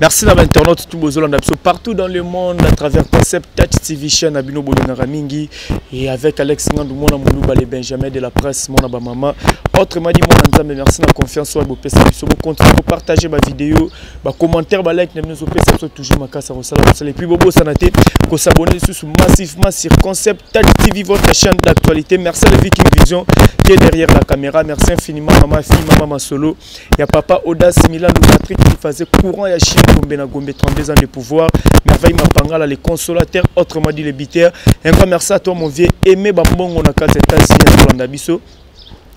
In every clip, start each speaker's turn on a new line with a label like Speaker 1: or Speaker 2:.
Speaker 1: Merci à l'internaute tout besoin partout dans le monde à travers Concept Touch TV chaîne Abino Bolingara Mingi et avec Alex Ngandou Mona Moulouba les Benjamin de la presse mon maman. Autrement dit mon Nzambe merci na confiance sur vos PC sur vos comptes pour partager ma vidéo, ma commentaire, ma like, nous PC toujours ma casse à et puis bobo sanate pour s'abonner sur massivement sur Concept Touch TV votre chaîne d'actualité. Merci à la Viking Vision qui est derrière la caméra. Merci infiniment maman fille maman solo. Il y a papa Audace Milan ou Patrick qui faisait courant et Chine Gombe na Gombe 32 ans de pouvoir. Merveille Mapangala les consolateurs, autrement dit les bitères. Un grand merci à toi mon vieux aimé Bambongo na case États-Unis pour l'Andabiso.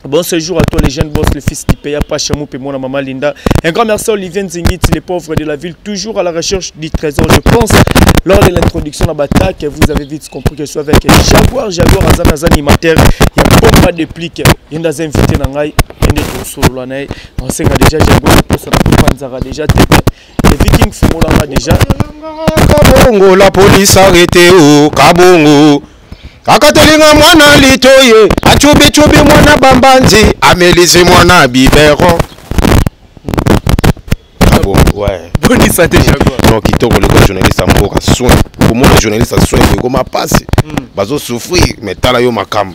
Speaker 1: Bon séjour à toi les jeunes boss, le fils qui paye pas Chamou et mon maman Linda. Un grand merci à Olivier Nzingit, les pauvres de la ville, toujours à la recherche du trésor. Je pense, lors de l'introduction de la bataille, que vous avez vite compris que je suis avec Jaguar Azan animateur. Il y a pas de plique. Il y a des invités dans l'ail. Il y a des solo là. On sait déjà Jaguar pour ça Panzara déjà. Les Vikings Fumolanga déjà.
Speaker 2: Kabongo, la police arrêté au Kabongo. Akatelinga mwana litoye, achubi chubi mwana bambanzi, amelisi mwana biberon. Ah bon, ouais.
Speaker 1: Bonne santé Jaguar.
Speaker 2: Non, kitoko le journaliste a mboka soin. Pour moi le journaliste a soin ko ma passe. Bazo souffrir, mais tala yo makam.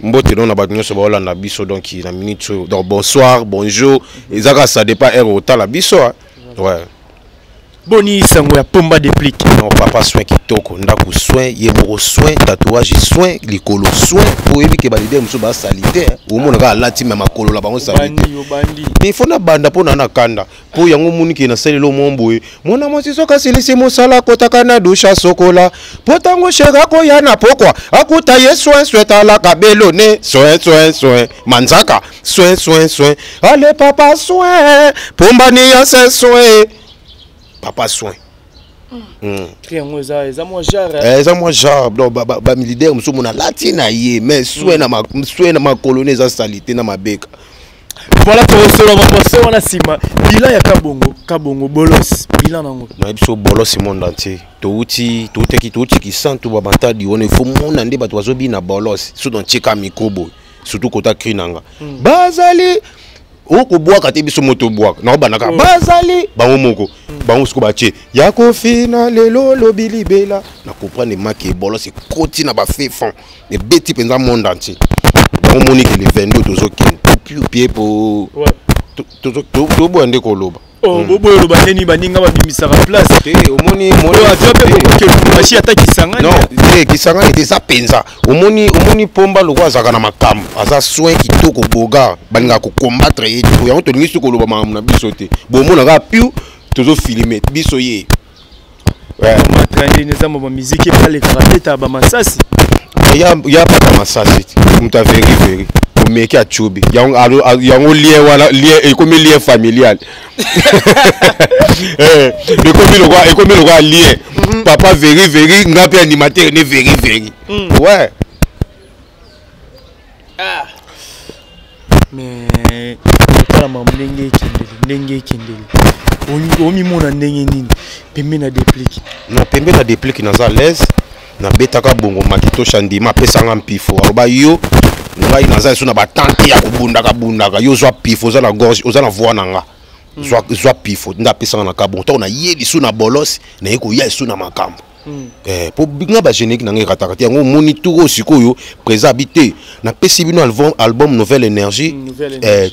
Speaker 2: Mbote non na ba nyonso ba Hollande biso donc na minute donc bonsoir, bonjour. Ezaka ça dépend au tala biso. Ouais.
Speaker 1: Boni sango ya pomba de plique.
Speaker 2: Non, papa soin kitoko, ndaku soin, yemoro soin, tatouage soin, likolo soin, pour éviter que balide muso ba salite. Au monde ka lati même makolo la bango salite. Mais faut na banda po na kanda. Po yango muni ki na selelo momboe. Mona mosi soka silisi mosala kota kana dusha sokola. Potango shega ko yana pokwa. Akuta ye soin soin la kabelo ne. Soin soin soin. Manzaka soin soin soin. Allez papa soin. Pomba ni ya soin. Papa soin.
Speaker 1: Triangle ça moi genre.
Speaker 2: Ça moi genre ba militaire muso mona latina ye mais soin na ma colonie za salité na mabeka.
Speaker 1: Voilà pour solo ma on a sima. Bilan ya Kabongo bolos. Bilan nango.
Speaker 2: Na biso bolos monde entier. Touti ki santu ba bantadi on faut mona nde bato bazo bina bolos. Sous don cheka mikobo. Surtout kota krinanga. Bazali oko boaka te biso moto boaka na banaka bazali bango moko bango siko bache yako fina lelo lobili bela na comprendre maki bolo c'est koti na ba fefon et beti penza monde entier bango monique le 22 tozokin pied pour to boande ko loba
Speaker 1: oh bobo loba neni baninga ba bimisaka place
Speaker 2: te omoni
Speaker 1: machi ataki sangani
Speaker 2: non kisangani était ça penza omoni pomba lokwa zaka na makambo aza soin kitoko boga balinga ko combattre et to yango to ngisu ko loba na biso te bomona ka piu tozo filmer biso ye
Speaker 1: ouais matrandi neza mo musique et pas les karabeta ba masasi
Speaker 2: ya pas masasi muta veri meki a chubi yango lien wala lien et comme lien familial et comme le roi lien papa veri ngapi animateur ne veri ouais
Speaker 1: ah mais la maman ndenge kindeli omi mona ndenge nini pembe na déplique
Speaker 2: non pembe na déplique na za l'aise na betaka bongo makito chandima pesanga mpifo aloba yo ngai naza so na batante ya kubundaka yo zwa pifo za na gorge oza na voix nanga zwa pifo nda pesanga na kabon to na yeli so na bolos na yeko ya so na makambo po binga ba générique na ngai katakati yango moni tout sikoyo présent habité na pesi bino album Nouvelle Énergie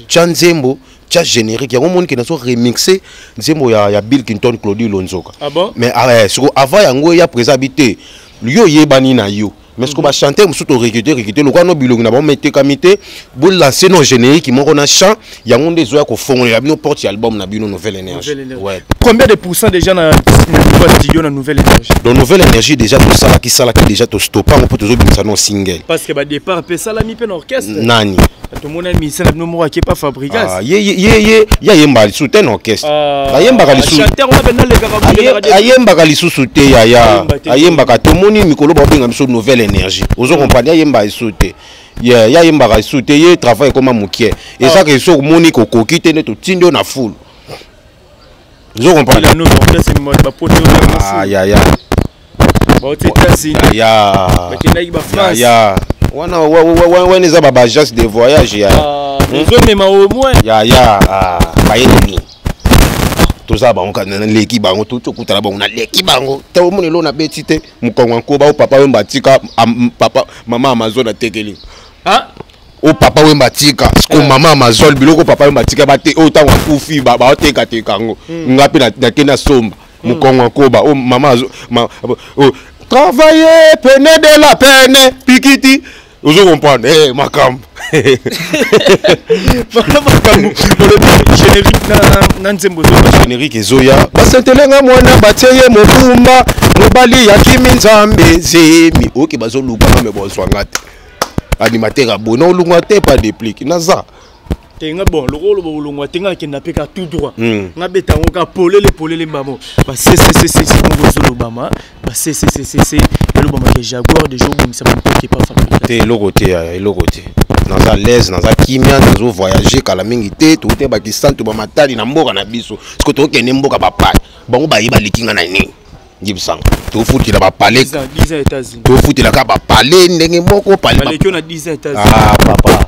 Speaker 2: Chanzembo tcha générique yango moni ki na so remixer nzembo ya Bill Clinton Claudie Lonzoka
Speaker 1: ah bon
Speaker 2: mais siko avant yango ya présent habité yo yebani na yo mais ce qu'on va chanter musuto recruter le quoi no bilongi na ba mettre kamité bo lancer non générique mon on a chant yango ndezo ya ko fongola bino porte album na bino Nouvelle Énergie ouais
Speaker 1: combien de pourcents déjà na studio na Nouvelle Énergie
Speaker 2: dans Nouvelle Énergie déjà tout ça qui déjà to stopper on peut toujours bien non single
Speaker 1: parce que ba départ pe ça la mi pe orchestre
Speaker 2: nani
Speaker 1: tout mon ami c'est no mo qui pas fabrication
Speaker 2: ah ya yemba soutien orchestre ayemba ka lisu
Speaker 1: chanteur on appelle les gars
Speaker 2: ayemba ka lisu soutien ya ayemba ka to moni mikolo ba benga biso Nouvelle Énergie ozo comprendre ayemba isoute ya yemba ka isoute ye travail comme mukie et ça que so moni ko kokite ne to tindo na full ozo comprendre
Speaker 1: la nouvelle orchestre ni ba poto
Speaker 2: ya
Speaker 1: ba États-Unis
Speaker 2: ya
Speaker 1: bakina ba France
Speaker 2: ya wana eza ba agence de voyage ya
Speaker 1: zo même au moins
Speaker 2: ya bayeni toza bango kana leki bango to kutala bango na leki bango ta o monelo na betite mukongo nkoba o papa wemba tika papa mama Amazon atekeli
Speaker 1: ah
Speaker 2: o papa wemba tika sko mama Amazon biloko papa wemba tika bate o ta wakufi ba oteka tekango ngapi na kena somba mukongo nkoba o mama o travailler peine de la peine pikiti ozo comprendre makam générique ezoya basentelenga mwana bateye mobumba mobali ya kimi nzambe zemi oke bazoluka me bozwanga te animateur abona olungwa te pas déplique naza
Speaker 1: tenga bon lokolo bolungwa tenga kenda peka tout droit nga betango ka polele mbamo ba c'est kongo zolo bama ba c'est le bama que Jaguar de jour bim ça pas qui pas fabriqué
Speaker 2: te lokote naza l'aise naza kimia nazo voyager kala mingi te to te ba Pakistan to ba matali na mboka na biso siko to kende mboka ba pai bango ba yiba likinga na nini Gibsang to futi la ba palais
Speaker 1: 10 États-Unis
Speaker 2: to futi la ka ba palais ndenge moko palais
Speaker 1: ba lekio na 10 États-Unis
Speaker 2: ah papa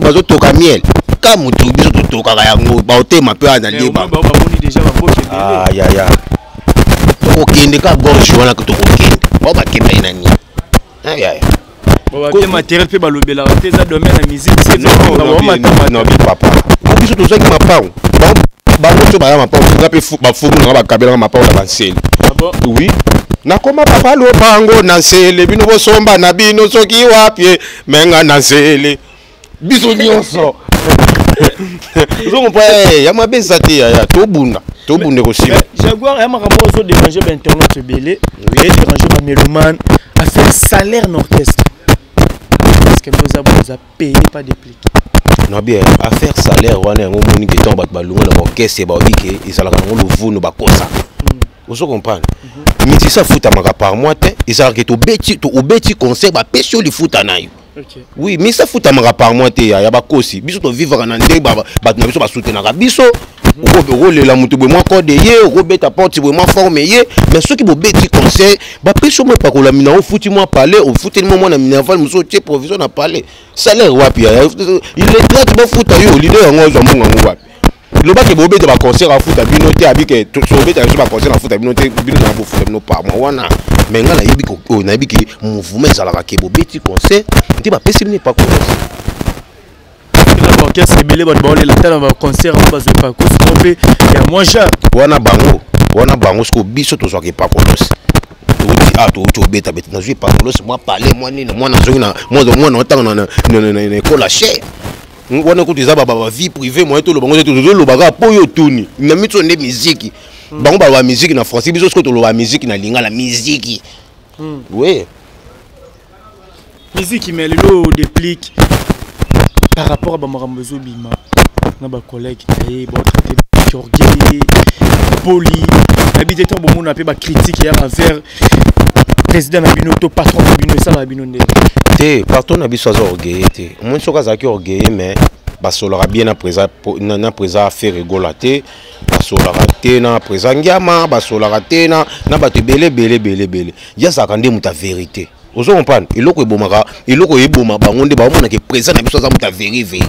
Speaker 2: bazo toka miel ka mutu biso to toka yango ba otema pe ana liba
Speaker 1: ba boni déjà ba boke
Speaker 2: ah ya to kende ka gorge wana to kende ba ba kemba nani ya
Speaker 1: ba matériel pe ba lobela te za domaine na musique c'est
Speaker 2: non papa biso to zaki mapao bango to ba mapao ngape ba fumu na ba kabela mapao na banseli oui nakoma papa lo bango na sele bino bosomba na bino soki wapi menga na sele biso nyonso zo mpa ya mabeza te ya tobunda ko sima
Speaker 1: Jaguar ya makambo zo déranger ba internaute belé oui déranger ba mélomane à faire salaire en orchestre parce que nous a payé pas déplique
Speaker 2: non bien à faire salaire wana ngo moni ke tomba balunga na orchestre ba odike isalaka ngo lovuno bakosa ozo comprendre miti ça futa maka par mois te isalaka ke to beti concert ba pesio li futa nayo
Speaker 1: okay
Speaker 2: oui mais ça futa maka par mois te ya bakosi biso to vivre na ndé ba na biso ba soutenaka biso ko le la mutu be moi code ye ko beta porte be moi forme ye mais ceux qui bo beti concert ba pesio mo pa ko la mina o futi moi parler o futi mo na minerval muso tie provision na parler salaire wapi il est très bon futa yo leader ngo zo mbongo ngo wapi le bac est beau de concert à foot à binoté à bique sauver ta pas concert à foot à binoté bino na bo foot no pa moi wana mais nga na yebi ko na yebi ki mouvement za la ka bo beti concert ndi ba pesi ni pas concert
Speaker 1: la orchestre belé ba ba la tala ba concert ba zo pas ko stopper ya moins cher
Speaker 2: wana bango sko biso to zo ke pas concert to beta beta na zo pas concert moi parler moi ni moi na zo na moi na tanga na école cher wana ko tizaba ba vie privée moi to lo bango to lo baga po yo tuni na mitso nde musique bango ba musique na français biso ko to lo ba musique na lingala musique oui
Speaker 1: musique mais le déplique par rapport à ba makambozo bima na ba collègue et bon traité orgueil poli habité ton bon on appelle ba critique hier envers président Nabino to patron Nabino ça Nabino ndé
Speaker 2: te patron Nabino ça orgueil te moi soka za ki orgueil mais basolera bien na présent faire rigolater basolera te na présent ngama basolera te na bato belé ya ça kande muta vérité ozo comprendre eloko eboma bango nde baomona ke présent na biso za muta vérité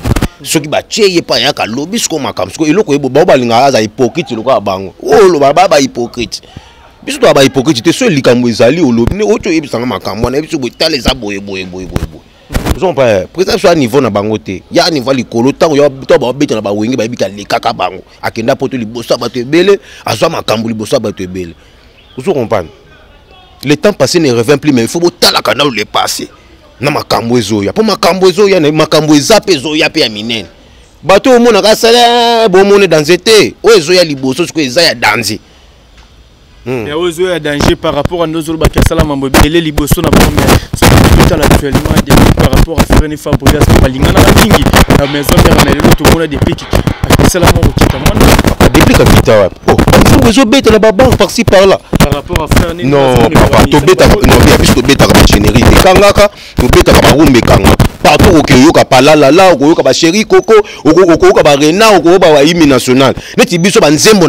Speaker 2: soki bacheye pa ya ka lobby sko makambo sko eloko ebo balinga aza hypocrite loko bango lo ba hypocrite biso to ba hypocrite te so likambo ezali olobi ne oto yebisanga makambo na biso botale za boye ozo pas présent so niveau na bango te ya niveau likolo tango ya to ba beta na ba wengi ba yebika lekaka bango akenda poto liboso bato ebele azwa makambo liboso bato ebele ozo comprendre. Le temps passé ne revient plus, mais il faut botter la canal le passé. Na makambo ezoya. Pour makambo ezoya, na makambo ezape ezoya pe ya minene. Bato o mona ka sala bo mona dans été. O ezoya liboso ce que ezaya danger.
Speaker 1: Mais o ezoya danger par rapport à nos autres bakasala mambo belé liboso na bombe. Ce qui est actuellement par rapport à faire une femme pour dire que balinga na mingi. La maison mère na lelo to mona des pics. Akasala mo okita mona.
Speaker 2: Depuis que tu as vous bête la banque par-ci par-là.
Speaker 1: Par rapport à faire
Speaker 2: non, papa, tu bête non, bien plus tu bête la générique. Kangaka, tu bête la rumbe kanga. Partout au Kéyo ka palala là, au Kéyo ka chéri coco, au Kéyo ka rena, au Kéyo ka hymne national. Mais tu biso banzembo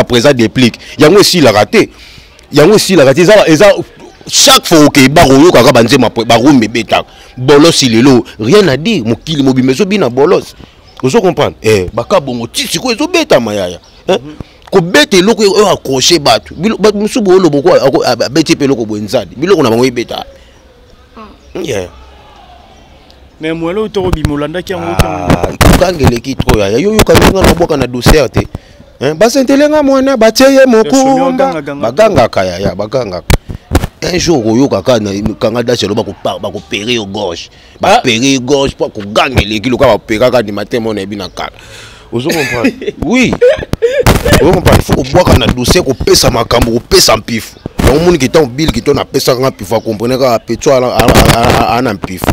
Speaker 2: présent déplique. Yango aussi la raté. Ça chaque fois que baroyo ka banzembo ba rumbe beta. Bolos ilelo, rien à dire. Mokili mobimezo bina bolos. Vous comprenez? Baka bongo tisi ko ezo beta mayaya. ko bete loko o accrocher batu musubu olo boko bete pe loko bwenzadi biloko na bango ibeta yeah
Speaker 1: mais moi là to bimolanda ki yango
Speaker 2: kangele ki tro ya yo kalinga na boka na dossier te basentelenga mwana bateye mokumba baganga kaya ya baganga un jour oyo kaka na kanga dachelo bako pérer au gauche ba pérer gauche pour ko gangele ki loka ba pérer ka di matin mon ebi na kaka ozo comprendre oui on comprend il faut boire na dossier ko pesa makambo ko pesa mpifu donc moni ki ton bill ki ton na pesa nga mpifu comprendre ka petro ana mpifu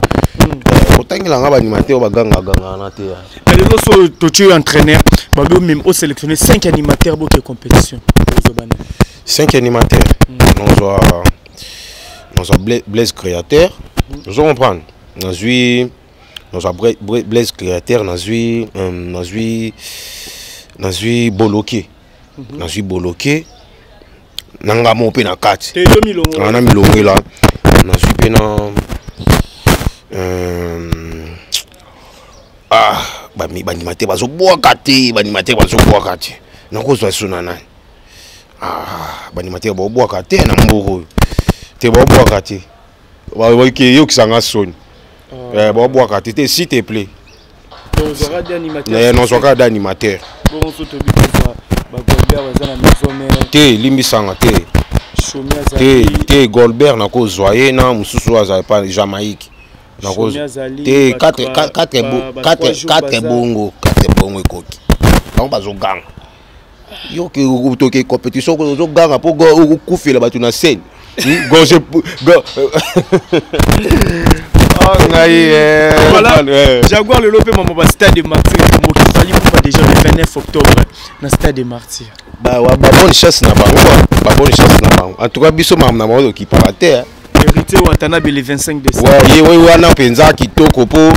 Speaker 2: otangela nga ba animateur baganga ganga na te
Speaker 1: allez so to tu entraîneur ba même au sélectionner 5 animateurs pour que compétition
Speaker 2: 5 animateurs nous a Blaise créateur nous comprendre nous a Blaise créateur nous boloké nous boloké nanga mo pe na kati na milongo là nous pe na banimateur bazoboaka te banimateur bazoboaka te nakozwa suna nani banimateur bazoboaka te na mboko te bazoboaka te bayoki yokisanga soni bazoboaka te s'il te plaît non aura d'animateur te limbisanga te Goldberg nakozwa ye na mususu azali pa Jamaïque te 4 bongo ekoki bango bazoganga yoki utoke compétition kozoganga po okufela bato na scène
Speaker 1: voilà Jaguar le lopé maman ba stade de Martyrs mo ki fali pour déjà le 29 octobre na stade de Martyrs
Speaker 2: bonne chance na bango en tout cas biso na bango ki pour la terre
Speaker 1: hérité Watanabe le 25 décembre
Speaker 2: oui wana penza kitoko po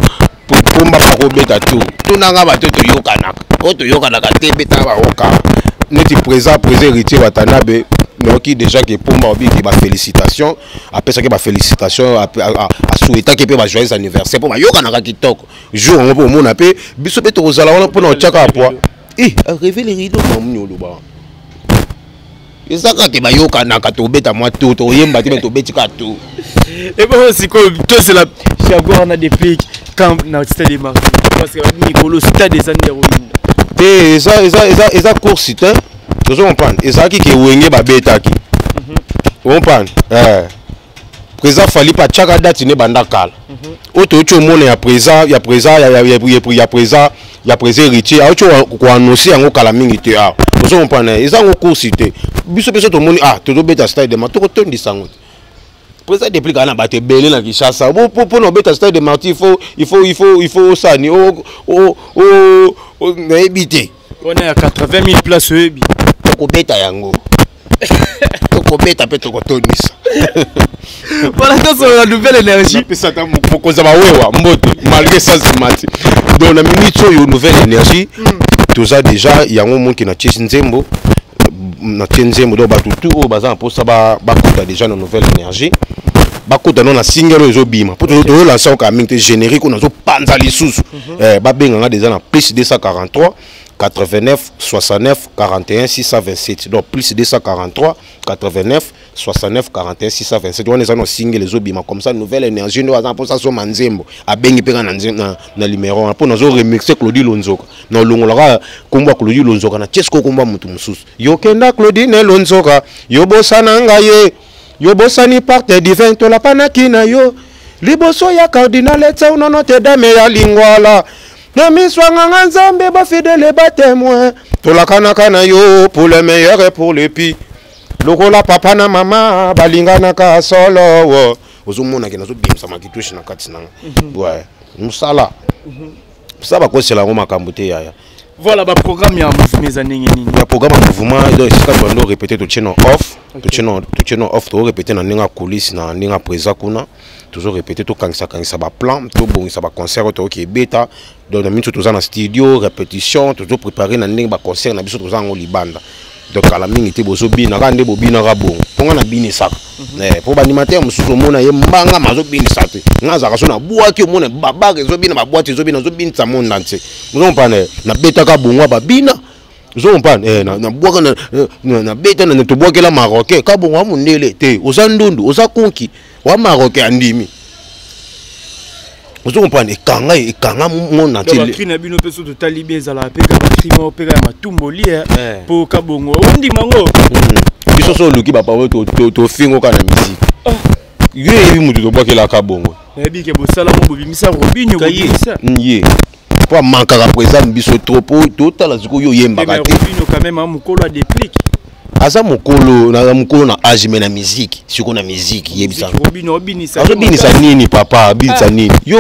Speaker 2: pomba ko beta tout tunanga bato to yokanaka te beta ba oka neti présent hérité Watanabe qui déjà que pomba obi ki ba félicitations après ça que ba félicitations à souhaiter que pe ba joyeux anniversaire pour ba yokanaka kitoko jour on peut mona pe biso pe to kozala wana pour na chaka poa révéler les rideaux mamunyo loba ezaka te bayokanaka tobeta mwa to toyemba te tobetika to
Speaker 1: et bon c'est comme toi c'est la Jaguar on a des pics quand na stade de Martyrs parce que Nicolo stade des Anderoïdes
Speaker 2: te eza course te tu comprends ezaki ke wenge babetaki on comprend présent fali pa chaka date ne banda kala auto tu mona ya présent héritier auto ko annoncer yango kala mingi te tu comprends ezango course te biso peso to moni to beta stade de Martyrs to tondisa ngo présent depuis kana ba te belé na Kinshasa pour no beta stade de Martyrs il faut ça ni na ebité
Speaker 1: on est à 80 000 places ebi
Speaker 2: ko beta yango ko beta pe to ko tonisa
Speaker 1: voilà ça c'est la nouvelle énergie
Speaker 2: pe ça ta mokoza ba wewa mbote malgré ça c'est mati donc na minute yo nouvelle énergie tout ça déjà yango mon ki na Nzembo na Nzembo do batutu o baza pour ça ba kota déjà na nouvelle énergie ba kota non na single ezo bima pour to lancer au camin générique on zo panza lisusu ba benga déjà na plus 243 89 69 41 627 donc plus 243 89 69 41 627 on est dans single les obima comme ça nouvelle énergie nous avons pour ça sur Nzembo a bengi peka na numéro pour nous remixer Claudie Lonzoka na longolaka komba Claudie Lonzoka na Chesco komba mutu mususu yo kenda Claudine Lonzoka yo bosana ngaye yo bosani parte divin to la panaki na yo liboso ya cardinal etsa unono te dame ya lingwala na miswanga Nzambe ba fidèle ba témoin to la kanaka na yo pour le meilleur et pour le pire lokola papa na mama balingana ka solo ozomona ke nazo bimsa makitushi na kati nanga ouais musala ça ba kosela ngo makambo te yaya
Speaker 1: voilà ba programme ya mes années nini
Speaker 2: ya programme mouvement donc c'est quand on doit répéter to cheno off to cheno off to répéter na ninga coulisse na ninga présent kuna toujours répéter to kangisa ba plan to bongisa ba concert to ki beta donc na minute to za na studio répétition toujours préparer na ninga ba concert na biso to za ngo libanda donc à la mingi te bozo bina kande bo bina ka bon ponga na bini saka pour animateur mususu mona ye mbanga mazo bini sate ngaza ka sona buaki mona baba ke zo bina ba boîte zo bina sa monde entier nous on parle na beta ka bongwa ba bina Vous comprenez? Na beta na to boakela marocain ka bon wa mundele te oza ndundu oza konki wa marocain andimi. Vous comprenez? Kanga mon natil.
Speaker 1: Donc na bino peso to talibeza la peka matrimo peka matumboli pour kabongo. Ondi mango.
Speaker 2: Biso so luki ba pa to fingo kana musique. Yé mutu to boakela ka bongo.
Speaker 1: Na bi ke bosala mo bobimisa Robinho bobimisa.
Speaker 2: Yé. Pour manquer à présent biso trop total aziko yo yemba ka te.
Speaker 1: Robinho quand même mukolo a déplique.
Speaker 2: Aza mukolo na âge mais na musique, siko na musique yebisa.
Speaker 1: Robinho binisa.
Speaker 2: Azo binisa nini papa, binisa nini? Yo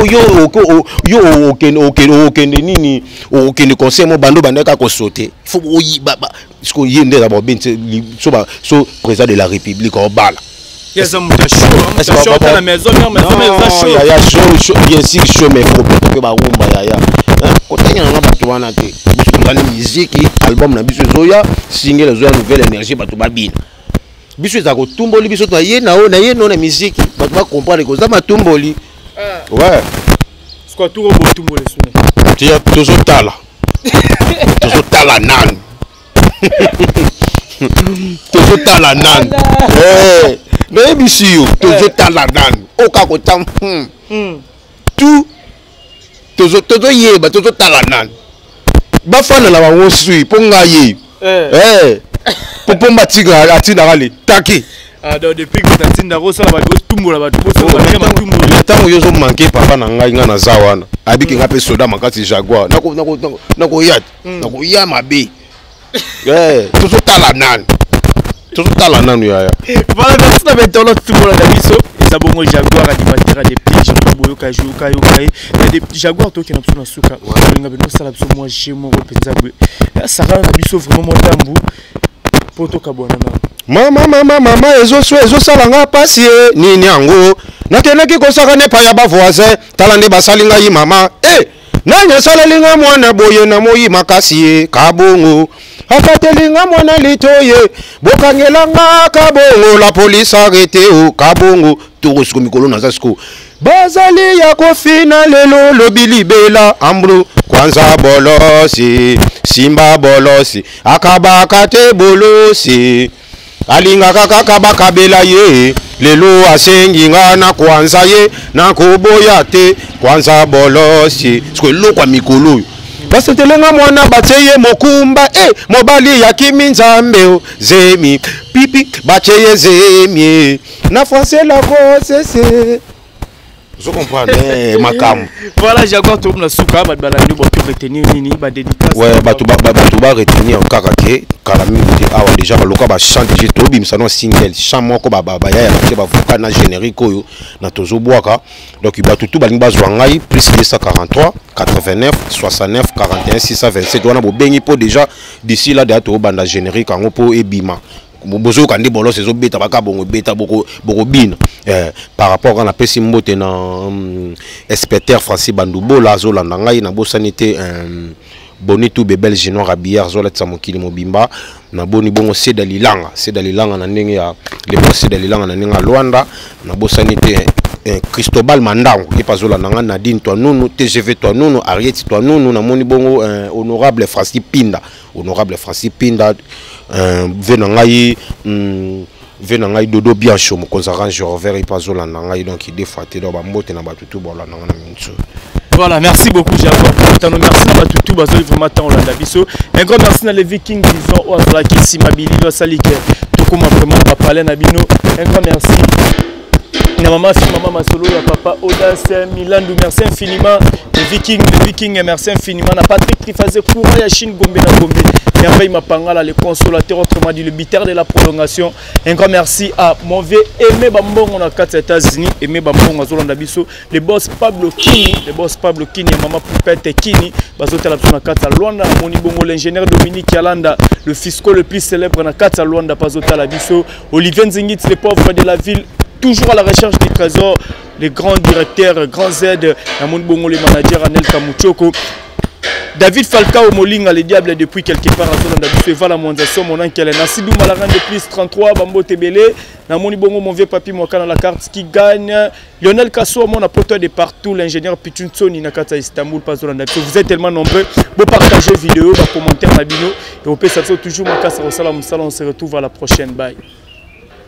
Speaker 2: okende nini? Okende conseil mo bando bandeka ko sauter. Faut oyi baba. Siko yende d'abord binisa so président de la République au bala.
Speaker 1: Qu'est-ce que chaud à la maison, chaud.
Speaker 2: Ya chaud, bien sûr chaud mais problème que ba rumba ya. Quand il y a un bateau en athée, musique, album na biso zoya, single zoya nouvelle énergie bateau babine. Biso za ko tumboli biso to ye na na musique, bateau ba comprendre que ça ma tumboli. Ouais.
Speaker 1: Ce quoi tout robot tumboli sune.
Speaker 2: Tu as toujours tala. Toujours tala nan. Toujours tala nan. Mais biso toujours tala nan. Oka ko tam. Tout Toto yeba toto talanan ba fana la bango sui ponga ye popomba tiga atina kale taki
Speaker 1: donc depuis que tatinda rosa ba tumbola ba boso ba tumbola
Speaker 2: tango yozo manquer papa na ngai nga na zawana abiki nga pe soda makati jaguar nako ya mabe toto talanan ya
Speaker 1: voilà merci na betolo tumbola da biso ça bongo jaguar animateur des piges boyo ka jouka des jaguar to ki na biso na suka nga beno sala biso moi jemo repenza ça rend biso vraiment motambu poto kabona na
Speaker 2: mama ezo salanga pasi nini yango nakendaki kosaka ne pa ya ba voisin talande basalinga yi mama nanya salalinga mwana boye na moyi makasi kabongo afatelinga mwana litoye bokangelanga kabongo la police arrêté o kabongo torosko mikolo na zasko bazali ya kofina lelo lobilibela ambru kwanza bolosi simba bolosi akabaka te bolosi alinga kaka bakabela ye lelo asenginga na kwanza ye na koboya te kwanza bolosi sko lokwa mikolo basetelenga mwana bateye mokumba mobali ya kiminzambe zemi pipi bateye zemi na français la grosse. Je comprends makam.
Speaker 1: Voilà Jaguar to na suka ba bala ni boto retenir nini ba dédicace.
Speaker 2: Ouais batu ba retenir karaké kalami te awa déjà ba loka ba chant déjà to bimisa no single chant moko ba ya te ba vocal na générique oyo na tozo boaka donc batu tout ba linga zwangai plus 243 89 69 41 627 wana bo bengi po déjà d'ici là de to banda générique ango po ebima. Bozo kandi bolo sezo beta baka bongo beta boko bina par rapport à la pesi mbote na inspecteur Francis Bandoubo la zo landa ngai na bosanité bonitu bebel jino rabière zo letsa mokili mobimba na boni bongo sedalilanga na ndenge ya le sedalilanga na ndenge Luanda na bosanité Cristobal Mandango qui pas zo landa nga Nadine toi nunu TGV toi nunu Ariette toi nunu na moni bongo honorable Francis Pinda venangai dodo biancho mokonza range revers ipazola nangai donc il défaté do ba mbote na batutu bola na minso.
Speaker 1: Voilà, merci beaucoup Jaguar. Merci na batutu bazoli vraiment tant Olanda biso. Un grand merci na les Vikings disons o azala ki simabili do salike to koma vraiment ba parler na bino. Un grand merci. Na maman Masolo ya papa Audace Milandu, merci infiniment. Les Vikings, merci infiniment. Na Patrick Trifazé courant ya Chine Gombe na Gombe. Merveille Mapangala, le consolateur, autrement dit le bitter de la prolongation. Un grand merci à mon vieux Aimé Bambon, on a 4 États-Unis, Aimé Bambon, à Zolanda Bisso, le boss Pablo Kini, maman Poupette Kini, Bazote la personne à 4 à Luanda, Moni Bongo, l'ingénieur Dominique Yalanda, le fisco le plus célèbre, à 4 à Luanda, Bazote la Bisso, Olivier Nzingit, les pauvres de la ville. Toujours à la recherche du trésor, les grands directeurs, grands aides, Moni Bongo, les managers, Anel Kamuchoko. David Falcao Molinga, le diable depuis quelque part. Voilà mon oncle Nassidou Malaran de plus 33, Bambo Tebele. Namoni Bongo, mon vieux papy, moi, dans la carte qui gagne. Lionel Kasso, mon apporteur de partout. L'ingénieur Pichuntsoni, Nakata Istanbul, Pazolanda. Vous êtes tellement nombreux. Vous partagez vidéo, commentaire, Mabino. Et on peut s'absorber toujours. On se retrouve à la prochaine. Bye.